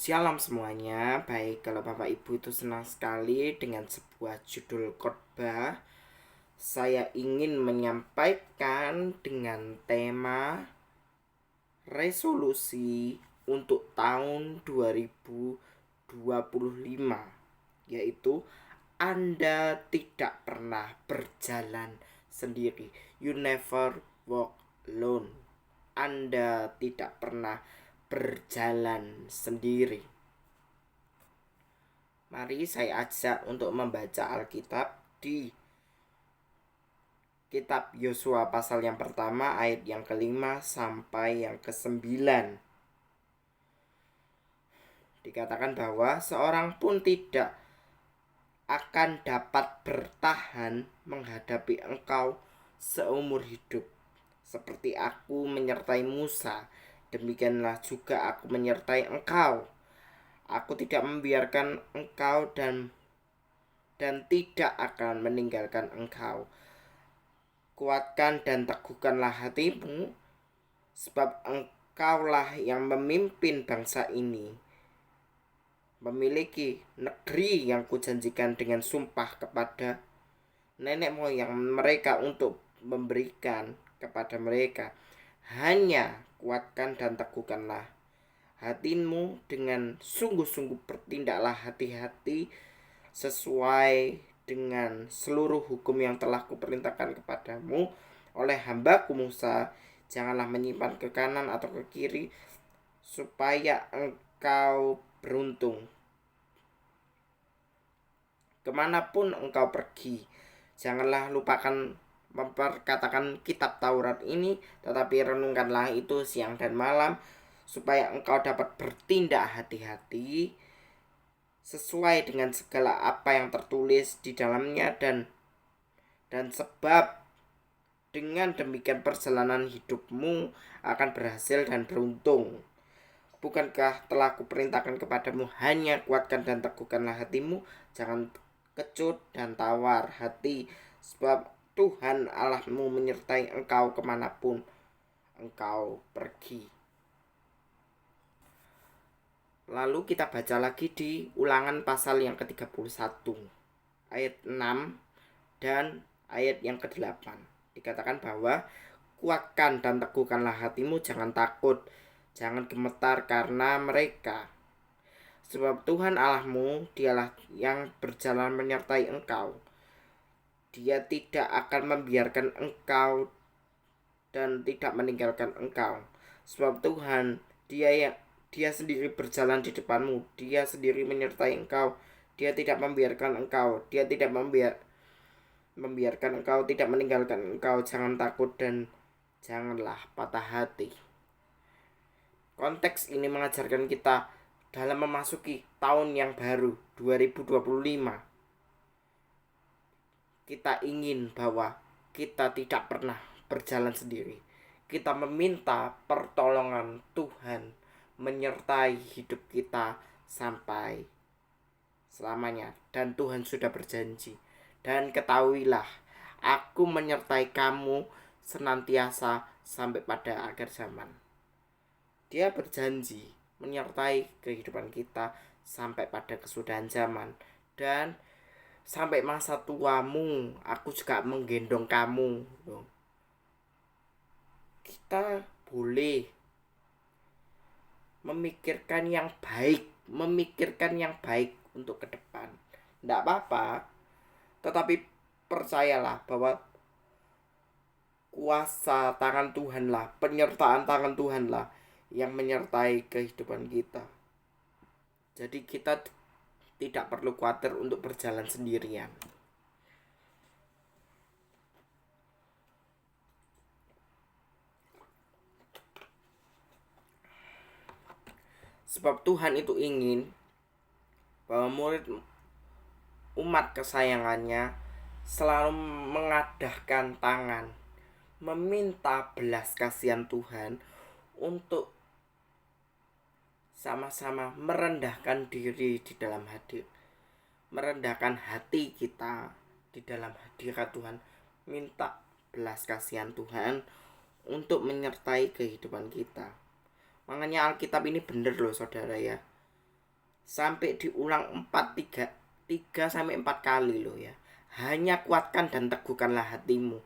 Shalom semuanya, baik kalau Bapak Ibu itu senang sekali dengan sebuah judul khotbah. Saya ingin menyampaikan dengan tema resolusi untuk tahun 2025, yaitu Anda tidak pernah berjalan sendiri. You never walk alone. Anda tidak pernah berjalan sendiri. Mari saya ajak untuk membaca Alkitab di Kitab Yosua pasal yang pertama ayat yang kelima sampai yang kesembilan. Dikatakan bahwa seorang pun tidak akan dapat bertahan menghadapi engkau seumur hidup. Seperti aku menyertai Musa, demikianlah juga aku menyertai engkau. Aku tidak membiarkan engkau dan tidak akan meninggalkan engkau. Kuatkan dan teguhkanlah hatimu, sebab engkaulah yang memimpin bangsa ini, memiliki negeri yang kujanjikan dengan sumpah kepada nenek moyang mereka untuk memberikan kepada mereka. Hanya kuatkan dan teguhkanlah hatimu dengan sungguh-sungguh, bertindaklah hati-hati sesuai dengan seluruh hukum yang telah kuperintahkan kepadamu oleh hambaku Musa. Janganlah menyimpan ke kanan atau ke kiri, supaya engkau beruntung kemanapun engkau pergi. Janganlah lupakan memperkatakan kitab Taurat ini, tetapi renungkanlah itu siang dan malam, supaya engkau dapat bertindak hati-hati sesuai dengan segala apa yang tertulis di dalamnya, dan sebab dengan demikian perjalanan hidupmu akan berhasil dan beruntung. Bukankah telah kuperintahkan kepadamu, hanya kuatkan dan teguhkanlah hatimu, jangan kecut dan tawar hati, sebab Tuhan Allahmu menyertai engkau kemanapun engkau pergi. Lalu kita baca lagi di Ulangan pasal yang ke-31 ayat 6 dan ayat yang ke-8. Dikatakan bahwa kuatkan dan teguhkanlah hatimu, jangan takut, jangan gemetar karena mereka. Sebab Tuhan Allahmu, dialah yang berjalan menyertai engkau. Dia tidak akan membiarkan engkau dan tidak meninggalkan engkau. Sebab Tuhan, dia sendiri berjalan di depanmu. Dia sendiri menyertai engkau. Dia tidak membiarkan engkau. Dia tidak membiarkan engkau, tidak meninggalkan engkau. Jangan takut dan janganlah patah hati. Konteks ini mengajarkan kita dalam memasuki tahun yang baru 2025. Kita ingin bahwa kita tidak pernah berjalan sendiri. Kita meminta pertolongan Tuhan menyertai hidup kita sampai selamanya. Dan Tuhan sudah berjanji. Dan ketahuilah, aku menyertai kamu senantiasa sampai pada akhir zaman. Dia berjanji menyertai kehidupan kita sampai pada kesudahan zaman. Dan sampai masa tuamu, aku juga menggendong kamu. Kita boleh memikirkan yang baik untuk ke depan. Tidak apa-apa, tetapi percayalah bahwa kuasa tangan Tuhanlah, penyertaan tangan Tuhanlah yang menyertai kehidupan kita. Jadi kita tidak perlu khawatir untuk berjalan sendirian. Sebab Tuhan itu ingin bahwa murid umat kesayangannya selalu mengadahkan tangan, meminta belas kasihan Tuhan untuk sama-sama merendahkan diri di dalam merendahkan hati kita di dalam hadirat Tuhan, minta belas kasihan Tuhan untuk menyertai kehidupan kita. Makanya Alkitab ini benar loh saudara ya. sampai diulang 3 sampai 4 kali loh ya. Hanya kuatkan dan teguhkanlah hatimu.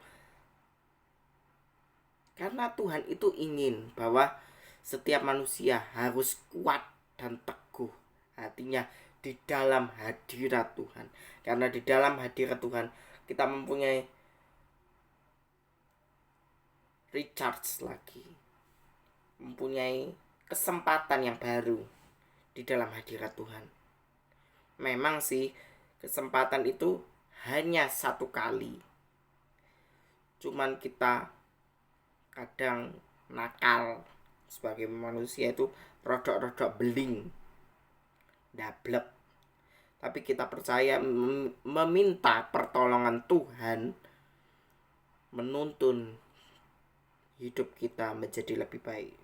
Karena Tuhan itu ingin bahwa setiap manusia harus kuat dan teguh hatinya di dalam hadirat Tuhan. Karena di dalam hadirat Tuhan kita mempunyai recharge lagi, mempunyai kesempatan yang baru di dalam hadirat Tuhan. Memang sih kesempatan itu hanya 1 kali, cuman kita kadang nakal sebagai manusia itu rodok-rodok beling, dablek. Tapi kita percaya meminta pertolongan Tuhan menuntun hidup kita menjadi lebih baik.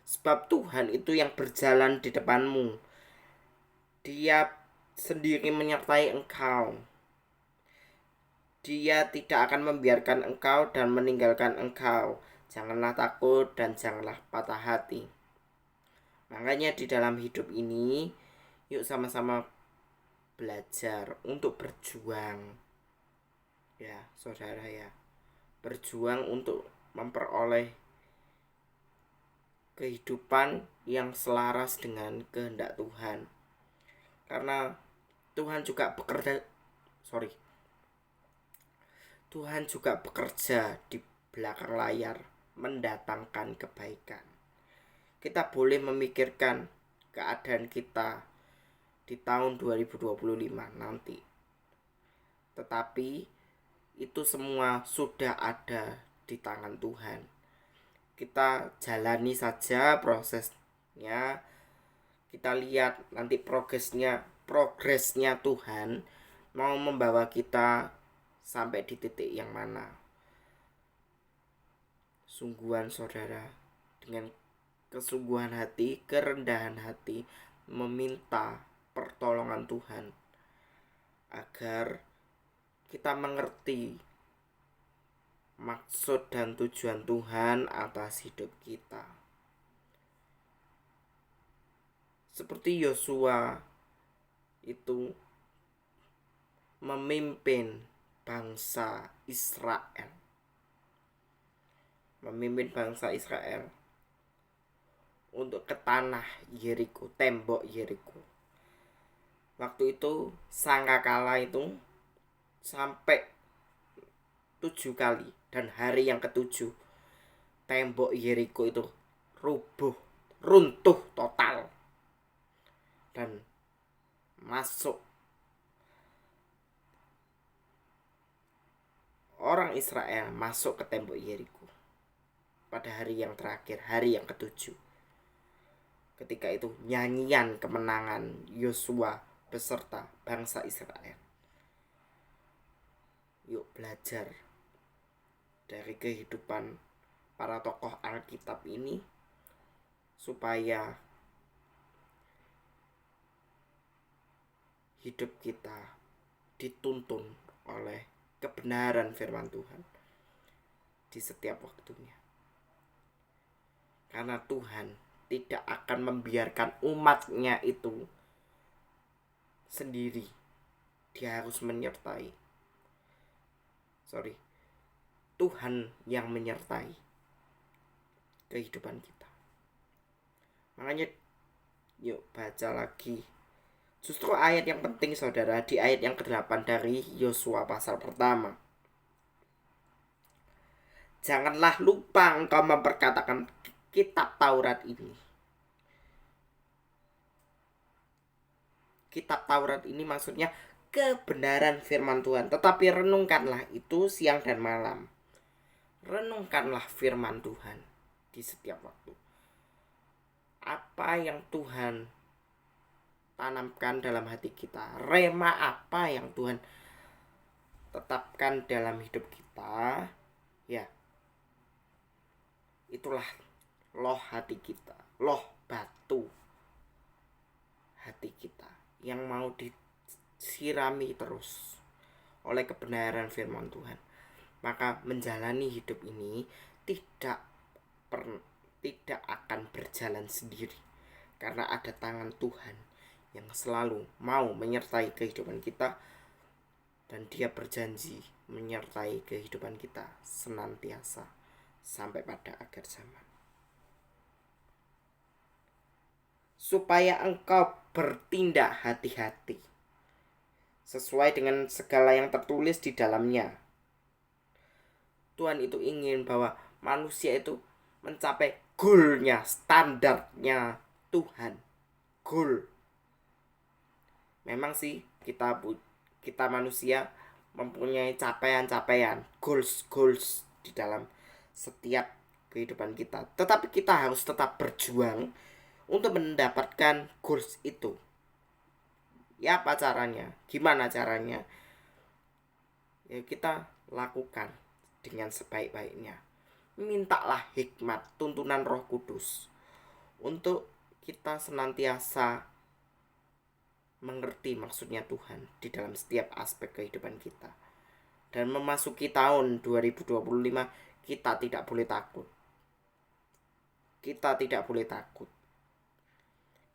Sebab Tuhan itu yang berjalan di depanmu. Dia sendiri menyertai engkau. Dia tidak akan membiarkan engkau dan meninggalkan engkau. Janganlah takut dan janganlah patah hati. Makanya di dalam hidup ini, yuk sama-sama belajar untuk berjuang. Ya, saudara ya. Berjuang untuk memperoleh kehidupan yang selaras dengan kehendak Tuhan. Karena Tuhan juga bekerja di belakang layar mendatangkan kebaikan. Kita boleh memikirkan keadaan kita di tahun 2025 nanti. Tetapi itu semua sudah ada di tangan Tuhan. Kita jalani saja prosesnya. Kita lihat nanti progresnya Tuhan mau membawa kita sampai di titik yang mana. Sungguhan saudara, dengan kesungguhan hati, kerendahan hati, meminta pertolongan Tuhan agar kita mengerti maksud dan tujuan Tuhan atas hidup kita. Seperti Yosua itu memimpin bangsa Israel. Untuk ke tanah Yeriko, tembok Yeriko. Waktu itu sangkakala itu sampai 7 kali, dan hari yang ke-7 tembok Yeriko itu runtuh total dan masuk orang Israel masuk ke tembok Yeriko pada hari yang terakhir, hari yang ke-7. Ketika itu nyanyian kemenangan Yosua beserta bangsa Israel. Yuk belajar dari kehidupan para tokoh Alkitab ini supaya hidup kita dituntun oleh kebenaran firman Tuhan di setiap waktunya. Karena Tuhan tidak akan membiarkan umatnya itu sendiri. Dia harus menyertai. Tuhan yang menyertai kehidupan kita. Makanya yuk baca lagi. Justru ayat yang penting saudara, di ayat yang ke-8 dari Yosua pasal pertama. Janganlah lupa engkau memperkatakan kitab Taurat ini. Kitab Taurat ini maksudnya kebenaran firman Tuhan. Tetapi renungkanlah itu siang dan malam. Renungkanlah firman Tuhan di setiap waktu. Apa yang Tuhan tanamkan dalam hati kita, rema apa yang Tuhan tetapkan dalam hidup kita, ya itulah loh hati kita, loh batu hati kita yang mau disirami terus oleh kebenaran firman Tuhan. Maka menjalani hidup ini tidak akan berjalan sendiri, karena ada tangan Tuhan yang selalu mau menyertai kehidupan kita, dan Dia berjanji menyertai kehidupan kita senantiasa sampai pada akhir zaman. Supaya engkau bertindak hati-hati sesuai dengan segala yang tertulis di dalamnya. Tuhan itu ingin bahwa manusia itu mencapai goalnya, standarnya Tuhan. Goal. Memang sih kita manusia mempunyai capaian-capaian, goals di dalam setiap kehidupan kita. Tetapi kita harus tetap berjuang untuk mendapatkan goals itu. Ya, apa caranya? Gimana caranya? Ya, kita lakukan dengan sebaik-baiknya. Mintalah hikmat, tuntunan Roh Kudus untuk kita senantiasa mengerti maksudnya Tuhan di dalam setiap aspek kehidupan kita. Dan memasuki tahun 2025, kita tidak boleh takut. Kita tidak boleh takut.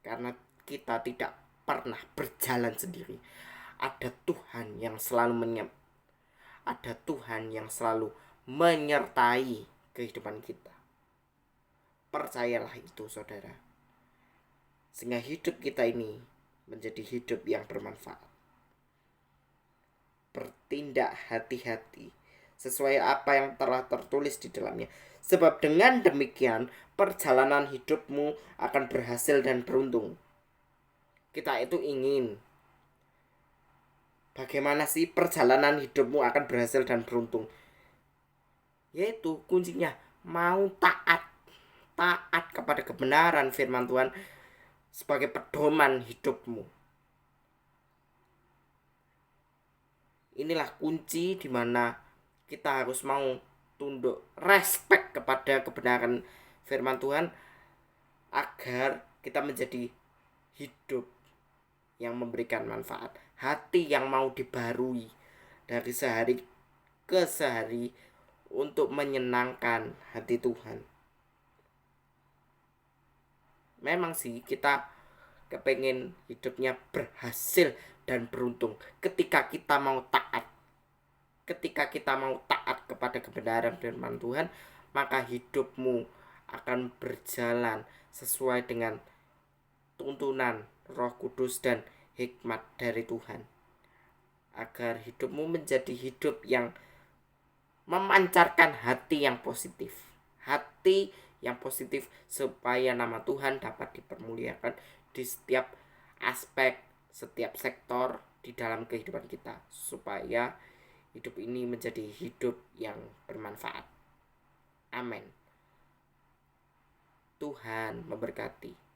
Karena kita tidak pernah berjalan sendiri. Ada Tuhan yang selalu menyertai kehidupan kita. Percayalah itu, saudara. Sehingga hidup kita ini menjadi hidup yang bermanfaat. Bertindak hati-hati sesuai apa yang telah tertulis di dalamnya. Sebab dengan demikian perjalanan hidupmu akan berhasil dan beruntung. Kita itu ingin bagaimana sih perjalanan hidupmu akan berhasil dan beruntung? Yaitu kuncinya mau taat kepada kebenaran firman Tuhan sebagai pedoman hidupmu. Inilah kunci di mana kita harus mau tunduk, respect kepada kebenaran firman Tuhan agar kita menjadi hidup yang memberikan manfaat, hati yang mau dibarui dari sehari ke sehari untuk menyenangkan hati Tuhan. Memang sih kita kepengen hidupnya berhasil dan beruntung ketika kita mau taat. Ketika kita mau taat kepada kebenaran firman Tuhan, maka hidupmu akan berjalan sesuai dengan tuntunan Roh Kudus dan hikmat dari Tuhan, agar hidupmu menjadi hidup yang memancarkan hati yang positif. Hati yang positif supaya nama Tuhan dapat dipermuliakan di setiap aspek, setiap sektor di dalam kehidupan kita, supaya hidup ini menjadi hidup yang bermanfaat. Amin. Tuhan memberkati.